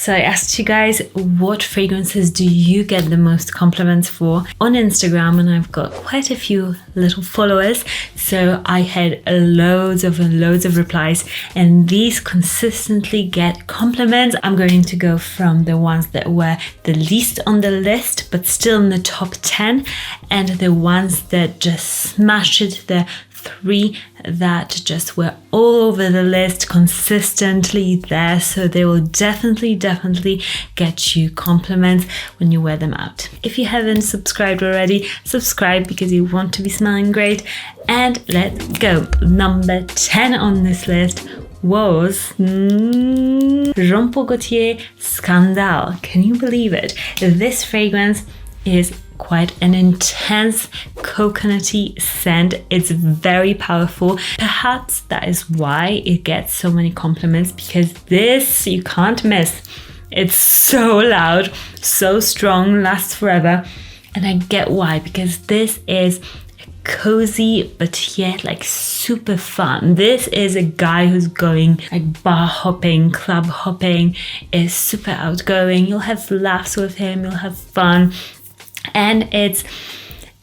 So I asked you guys, what fragrances do you get the most compliments for on Instagram? And I've got quite a few little followers. So I had loads of replies, and these consistently get compliments. I'm going to go from the ones that were the least on the list, but still in the top 10, and the ones that just smashed it, the 3 that just were all over the list, consistently there. So they will definitely get you compliments when you wear them out. If you haven't subscribed already, subscribe because you want to be smelling great. And let's go. Number 10 on this list was Jean Paul Gaultier Scandale. Can you believe it? This fragrance is quite an intense coconutty scent. It's very powerful. Perhaps that is why it gets so many compliments, because this you can't miss. It's so loud, so strong, lasts forever. And I get why, because this is cozy but yet like super fun. This is a guy who's going like bar hopping, club hopping, is super outgoing. You'll have laughs with him, you'll have fun. And it's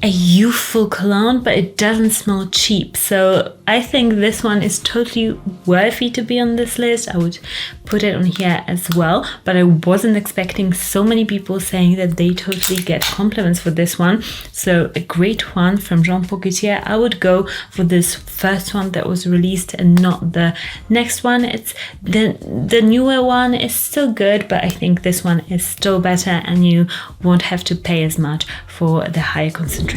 a youthful cologne, but it doesn't smell cheap. So I think this one is totally worthy to be on this list. I would put it on here as well, but I wasn't expecting so many people saying that they totally get compliments for this one. So a great one from Jean Paul Gaultier. I would go for this first one that was released and not the next one. It's the newer one is still good, but I think this one is still better, and you won't have to pay as much for the higher concentration.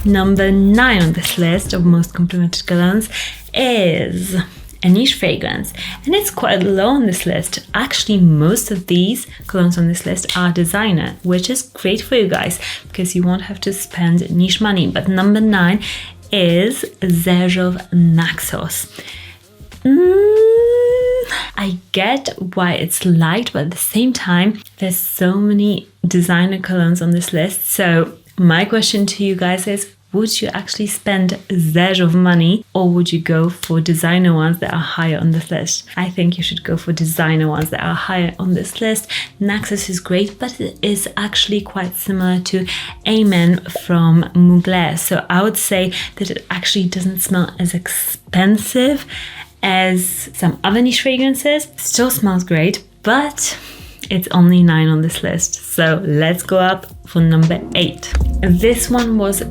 Number 9 on this list of most complimented colognes is a niche fragrance, and it's quite low on this list. Actually, most of these colognes on this list are designer, which is great for you guys because you won't have to spend niche money. But number 9 is Xerjoff Naxos. I get why it's light, but at the same time, there's so many designer colognes on this list. So my question to you guys is, would you actually spend Xerjoff money, or would you go for designer ones that are higher on this list? I think you should go for designer ones that are higher on this list. Naxos is great, but it is actually quite similar to Amen from Mugler. So I would say that it actually doesn't smell as expensive as some other niche fragrances. Still smells great, but it's only 9 on this list. So let's go up for number 8. This one was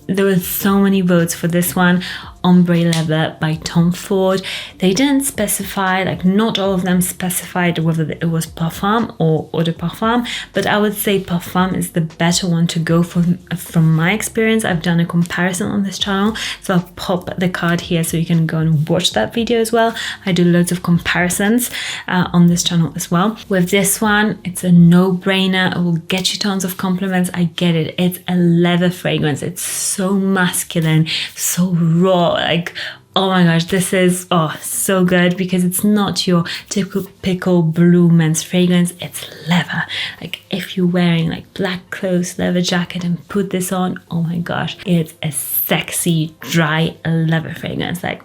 there were so many votes for this one. Ombre Leather by Tom Ford. They didn't specify, like not all of them specified whether it was Parfum or Eau de Parfum, but I would say Parfum is the better one to go for from my experience. I've done a comparison on this channel, so I'll pop the card here so you can go and watch that video as well. I do loads of comparisons on this channel as well. With this one, it's a no-brainer. It will get you tons of compliments. I get it. It's a leather fragrance. It's so masculine, so raw. Like, oh my gosh, this is so good, because it's not your typical blue men's fragrance. It's leather. Like if you're wearing like black clothes, leather jacket, and put this on, oh my gosh, it's a sexy dry leather fragrance. Like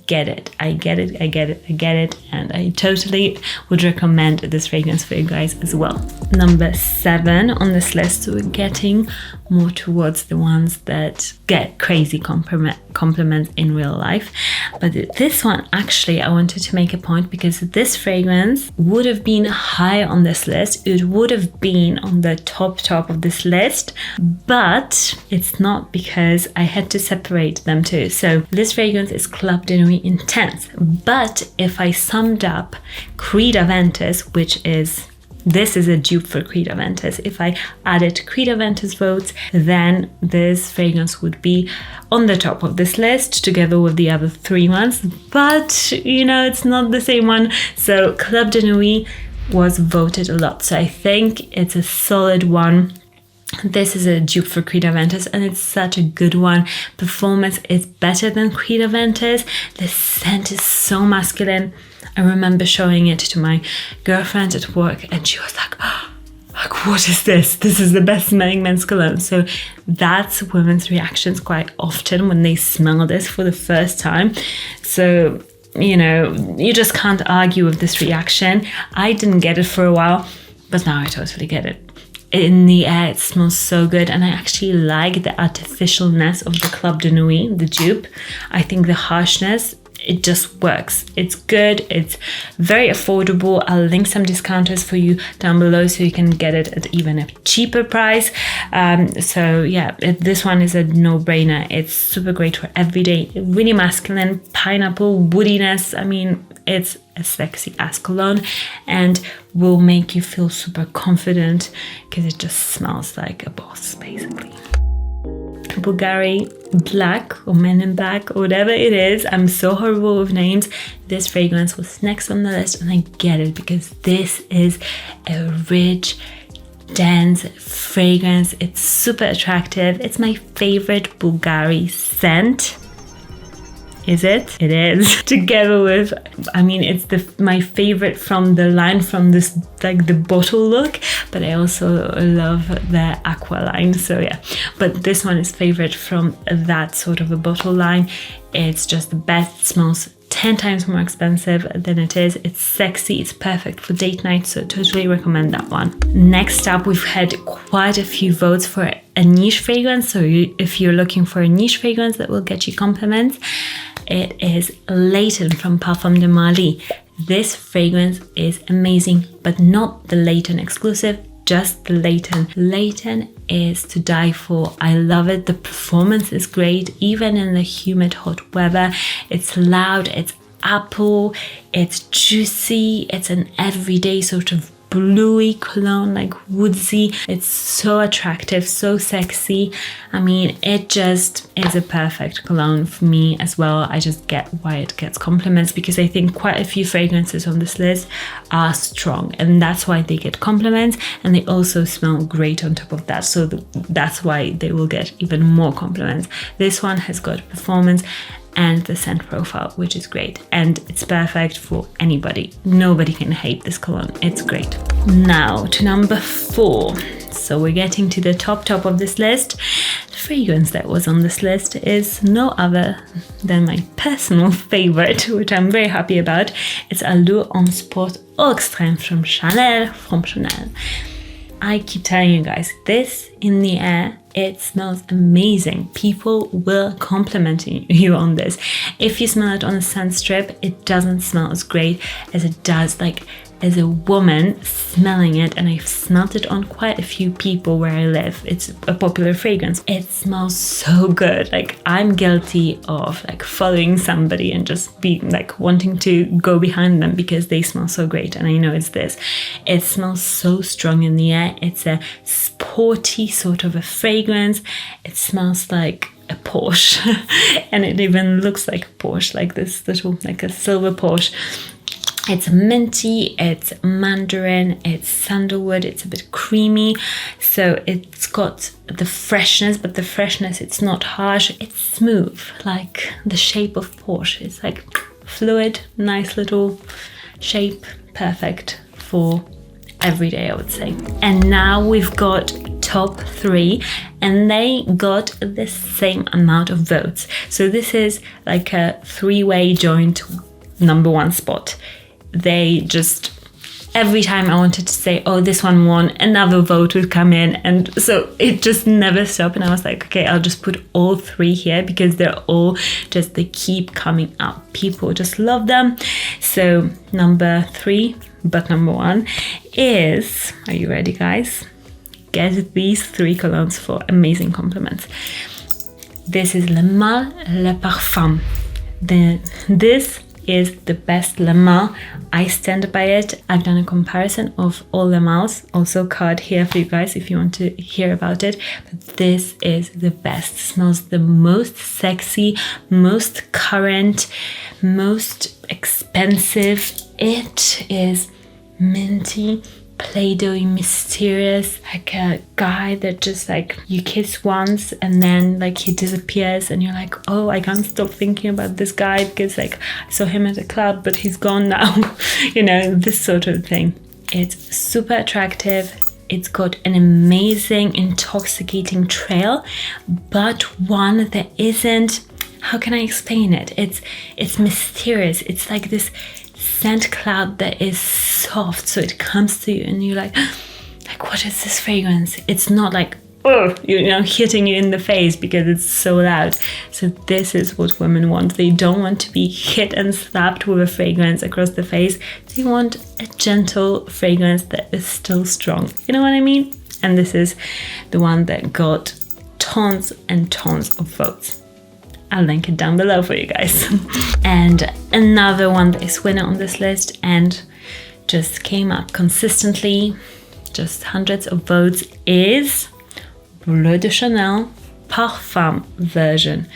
get it. I get it, and I totally would recommend this fragrance for you guys as well. Number 7 on this list, so we're getting more towards the ones that get crazy compliments in real life. But this one, actually, I wanted to make a point, because this fragrance would have been high on this list. It would have been on the top of this list, but it's not, because I had to separate them too. So this fragrance is Club de Nuit Intense, but if I summed up Creed Aventus, this is a dupe for Creed Aventus. If I added Creed Aventus votes, then this fragrance would be on the top of this list together with the other 3 ones. But, you know, it's not the same one. So Club de Nuit was voted a lot. So I think it's a solid one. This is a dupe for Creed Aventus, and it's such a good one. Performance is better than Creed Aventus. The scent is so masculine. I remember showing it to my girlfriend at work, and she was like, what is this? This is the best smelling men's cologne. So that's women's reactions quite often when they smell this for the first time. So you know, you just can't argue with this reaction. I didn't get it for a while, but now I totally get it. In the air, it smells so good, and I actually like the artificialness of the Club de Nuit, the dupe. I think the harshness, it just works. It's good, it's very affordable. I'll link some discounters for you down below so you can get it at even a cheaper price. So yeah, this one is a no-brainer. It's super great for everyday, really masculine, pineapple, woodiness. I mean, it's as sexy as cologne and will make you feel super confident because it just smells like a boss, basically. Bvlgari Black or Men in Black or whatever it is. I'm so horrible with names. This fragrance was next on the list, and I get it because this is a rich, dense fragrance. It's super attractive. It's my favorite Bvlgari scent. Is it? It is. Together with, I mean, it's my favorite from the line, from this, like the bottle look, but I also love the aqua line. So yeah, but this one is favorite from that sort of a bottle line. It's just the best. It smells 10 times more expensive than it is. It's sexy, it's perfect for date night, so totally recommend that one. Next up, we've had quite a few votes for a niche fragrance. So if you're looking for a niche fragrance that will get you compliments, it is Leighton from Parfums de Marly. This fragrance is amazing, but not the Leighton exclusive, just the Leighton. Leighton is to die for. I love it. The performance is great, even in the humid, hot weather. It's loud, it's apple, it's juicy, it's an everyday sort of bluey cologne, like woodsy. It's so attractive, so sexy. I mean, it just is a perfect cologne for me as well. I just get why it gets compliments, because I think quite a few fragrances on this list are strong, and that's why they get compliments, and they also smell great on top of that, so that's why they will get even more compliments. This one has got performance and the scent profile, which is great, and it's perfect for anybody. Nobody can hate this cologne. It's great. Now to number 4. So we're getting to the top of this list. The fragrance that was on this list is no other than my personal favorite, which I'm very happy about. It's Allure en Sport Eau Extrême from Chanel. I keep telling you guys, this in the air, it smells amazing. People will compliment you on this. If you smell it on a scent strip, it doesn't smell as great as it does like as a woman smelling it, and I've smelled it on quite a few people where I live. It's a popular fragrance. It smells so good. Like, I'm guilty of like following somebody and just being like wanting to go behind them because they smell so great, and I know it's this. It smells so strong in the air. It's a sporty sort of a fragrance. It smells like a Porsche and it even looks like a Porsche, like this little, like a silver Porsche. It's minty, it's mandarin, it's sandalwood, it's a bit creamy. So it's got the freshness, but the freshness, it's not harsh. It's smooth, like the shape of Porsche. It's like fluid, nice little shape, perfect for every day, I would say. And now we've got top 3, and they got the same amount of votes. So this is like a 3-way joint number 1 spot. They just, every time I wanted to say, oh, this one won, another vote would come in, and so it just never stopped. And I was like, okay, I'll just put all 3 here because they're all just, they keep coming up. People just love them. So number 3, but number 1 is, are you ready, guys? Get these 3 colognes for amazing compliments. This is Le Mâle Le Parfum. This is the best Le Mâle. I stand by it. I've done a comparison of all Le Mâles, also card here for you guys if you want to hear about it, but this is the best. It smells the most sexy, most current, most expensive. It is minty, Play-Doh-y, mysterious, like a guy that just like you kiss once and then like he disappears and you're like, oh, I can't stop thinking about this guy because like I saw him at a club but he's gone now. You know, this sort of thing. It's super attractive. It's got an amazing intoxicating trail, but one that isn't how can I explain it? It's mysterious. It's like this scent cloud that is soft, so it comes to you and you're like what is this fragrance? It's not like, oh, you know, hitting you in the face because it's so loud. So this is what women want. They don't want to be hit and slapped with a fragrance across the face. They want a gentle fragrance that is still strong. You know what I mean? And this is the one that got tons and tons of votes. I'll link it down below for you guys. And another one that is winner on this list and just came up consistently, just hundreds of votes, is Bleu de Chanel Parfum version.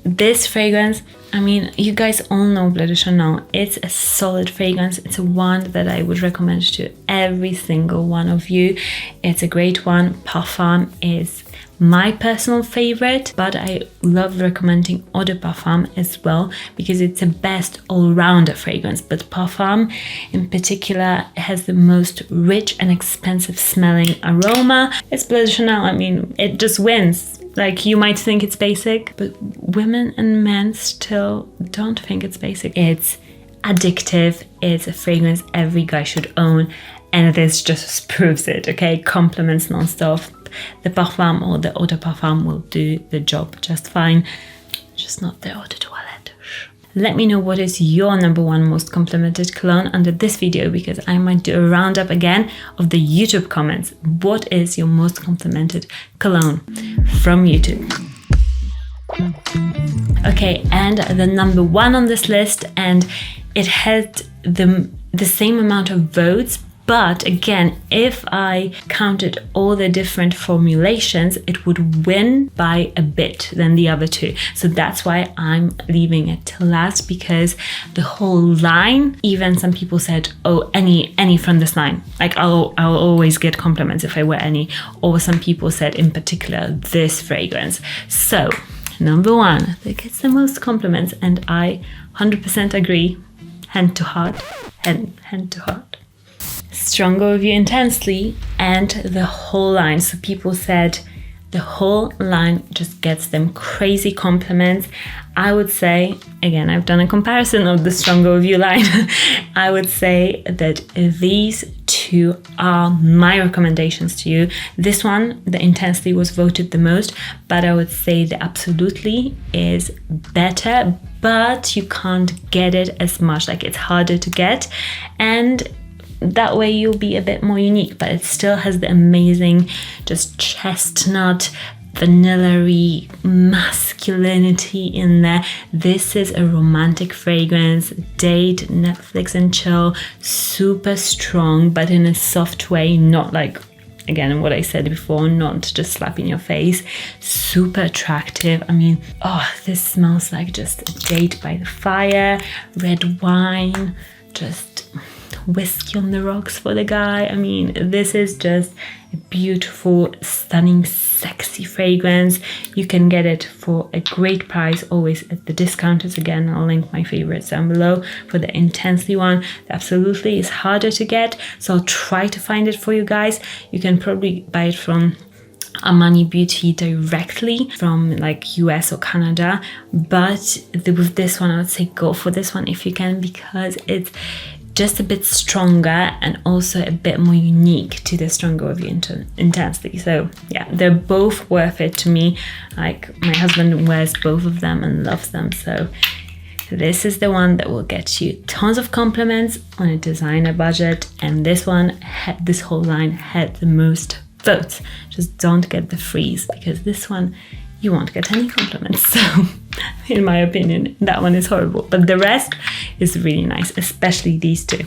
This fragrance, I mean, you guys all know Bleu de Chanel. It's a solid fragrance. It's a one that I would recommend to every single one of you. It's a great one. Parfum is my personal favorite, but I love recommending Eau de Parfum as well because it's the best all-rounder fragrance. But Parfum in particular has the most rich and expensive smelling aroma. It's Bleu de Chanel. I mean, it just wins. Like, you might think it's basic, but women and men still don't think it's basic. It's addictive. It's a fragrance every guy should own, and this just proves it, okay? Compliments non-stop. The Parfum or the Eau de Parfum will do the job just fine, just not the Eau de Toilette. Let me know what is your number one most complimented cologne under this video, because I might do a roundup again of the YouTube comments. What is your most complimented cologne from YouTube? Okay, and the number one on this list, and it had the same amount of votes, but again, if I counted all the different formulations, it would win by a bit than the other two. So that's why I'm leaving it till last, because the whole line, even some people said, oh, any from this line. Like, I'll always get compliments if I wear any. Or some people said in particular, this fragrance. So number one that gets the most compliments, and I 100% agree, hand to heart, hand to heart. Stronger of You Intensely, and the whole line. So people said the whole line just gets them crazy compliments. I would say, again, I've done a comparison of the Stronger of You line. I would say that these two are my recommendations to you. This one, the Intensely, was voted the most, but I would say the Absolutely is better, but you can't get it as much. Like, it's harder to get, and that way you'll be a bit more unique, but it still has the amazing just chestnut, vanilla-y masculinity in there. This is a romantic fragrance, date, Netflix and chill, super strong, but in a soft way, not like, again, what I said before, not just slap in your face, super attractive. I mean, oh, this smells like just a date by the fire, red wine, just whiskey on the rocks for the guy. I mean, this is just a beautiful, stunning, sexy fragrance. You can get it for a great price, always at the discounters. Again, I'll link my favorites down below. For the Intensely one, the Absolutely is harder to get, so I'll try to find it for you guys. You can probably buy it from Armani Beauty directly from like US or Canada, but with this one, I would say go for this one if you can, because it's just a bit stronger and also a bit more unique to the Stronger of You Intensely. So yeah, they're both worth it to me. Like, my husband wears both of them and loves them. So this is the one that will get you tons of compliments on a designer budget. And this one, this whole line had the most votes. Just don't get the freeze, because this one, you won't get any compliments. So in my opinion, that one is horrible, but the rest is really nice, especially these two.